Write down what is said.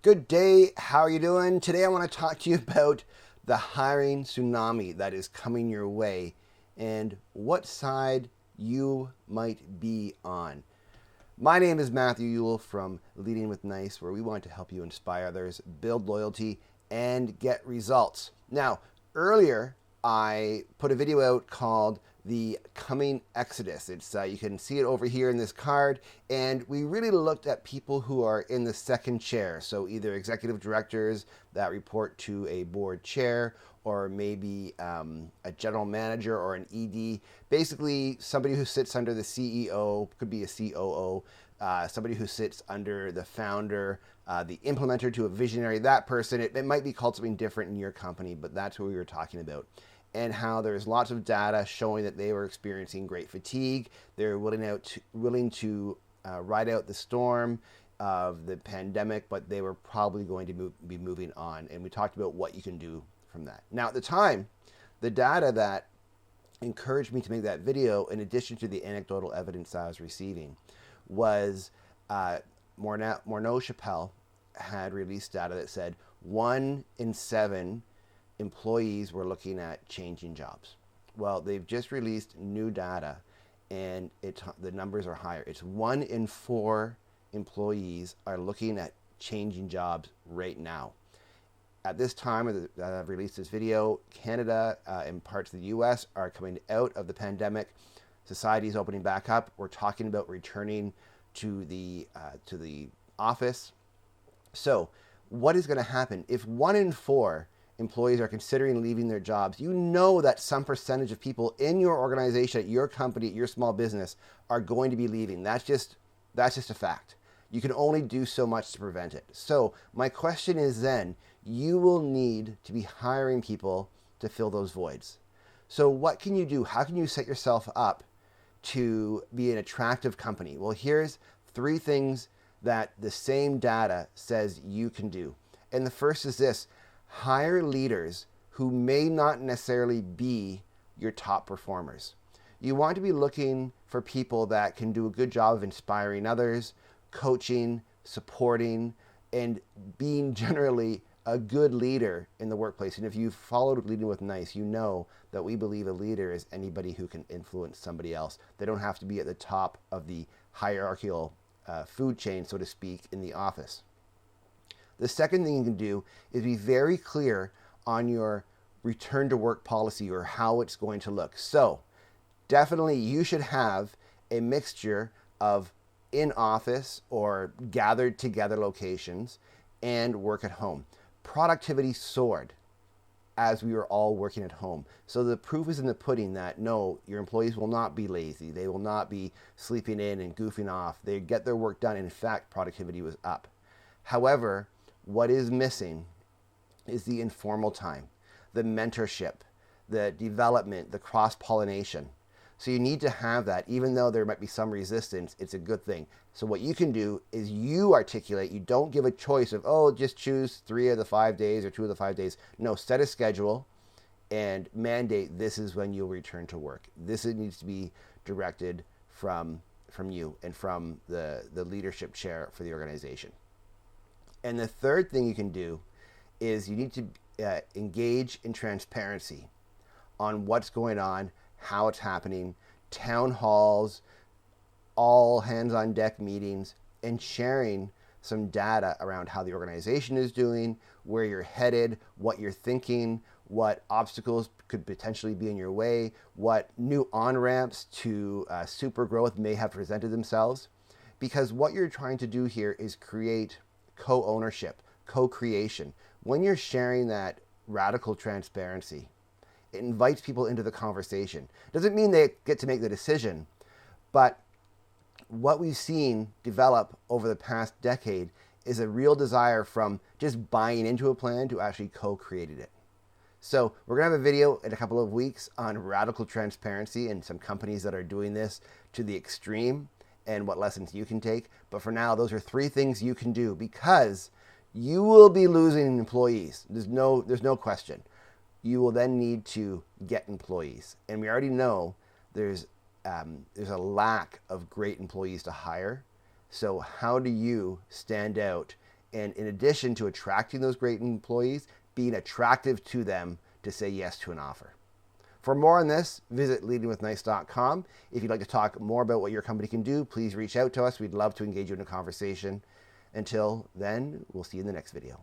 Good day. How are you doing? Today I want to talk to you about the hiring tsunami that is coming your way and what side you might be on. My name is Matthew Ewell from Leading with Nice, where we want to help you inspire others, build loyalty, and get results. Now, earlier I put a video out called The Coming Exodus. You can see it over here in this card, and we really looked at people who are in the second chair, so either executive directors that report to a board chair, or maybe a general manager or an ED, basically somebody who sits under the CEO, could be a COO, somebody who sits under the founder, the implementer to a visionary, that person. It might be called something different in your company, but that's what we were talking about. And how there's lots of data showing that they were experiencing great fatigue. They're willing to ride out the storm of the pandemic, but they were probably going to be moving on. And we talked about what you can do from that. Now, at the time, the data that encouraged me to make that video, in addition to the anecdotal evidence I was receiving, was Morneau Chappelle had released data that said 1 in 7 employees were looking at changing jobs. Well, they've just released new data, and the numbers are higher. It's 1 in 4 employees are looking at changing jobs right now. At this time that I've released this video, Canada and parts of the US are coming out of the pandemic. Society is opening back up. We're talking about returning to the office. So what is going to happen? If 1 in 4 employees are considering leaving their jobs, you know that some percentage of people in your organization, at your company, at your small business, are going to be leaving. That's just a fact. You can only do so much to prevent it. So my question is then, you will need to be hiring people to fill those voids. So what can you do? How can you set yourself up to be an attractive company? Well, here's 3 things that the same data says you can do. And the first is this: hire leaders who may not necessarily be your top performers. You want to be looking for people that can do a good job of inspiring others, coaching, supporting, and being generally a good leader in the workplace. And if you've followed Leading with Nice, you know that we believe a leader is anybody who can influence somebody else. They don't have to be at the top of the hierarchical food chain, so to speak, in the office. The second thing you can do is be very clear on your return to work policy, or how it's going to look. So definitely you should have a mixture of in-office or gathered together locations and work at home. Productivity soared as we were all working at home. So the proof is in the pudding that no, your employees will not be lazy. They will not be sleeping in and goofing off. They get their work done. In fact, productivity was up. However, what is missing is the informal time, the mentorship, the development, the cross-pollination. So you need to have that. Even though there might be some resistance, it's a good thing. So what you can do is you articulate. You don't give a choice of, oh, just choose 3 of the 5 days or 2 of the 5 days. No, set a schedule and mandate this is when you'll return to work. This needs to be directed from you and from the leadership chair for the organization. And the third thing you can do is you need to engage in transparency on what's going on, how it's happening, town halls, all hands on deck meetings, and sharing some data around how the organization is doing, where you're headed, what you're thinking, what obstacles could potentially be in your way, what new on-ramps to super growth may have presented themselves. Because what you're trying to do here is create co-ownership, co-creation. When you're sharing that radical transparency, it invites people into the conversation. Doesn't mean they get to make the decision, but what we've seen develop over the past decade is a real desire from just buying into a plan to actually co-creating it. So we're going to have a video in a couple of weeks on radical transparency and some companies that are doing this to the extreme and what lessons you can take. But for now, those are 3 things you can do, because you will be losing employees. There's no question. You will then need to get employees. And we already know there's a lack of great employees to hire. So how do you stand out And in addition to attracting those great employees, being attractive to them to say yes to an offer. For more on this, visit leadingwithnice.com. If you'd like to talk more about what your company can do, please reach out to us. We'd love to engage you in a conversation. Until then, we'll see you in the next video.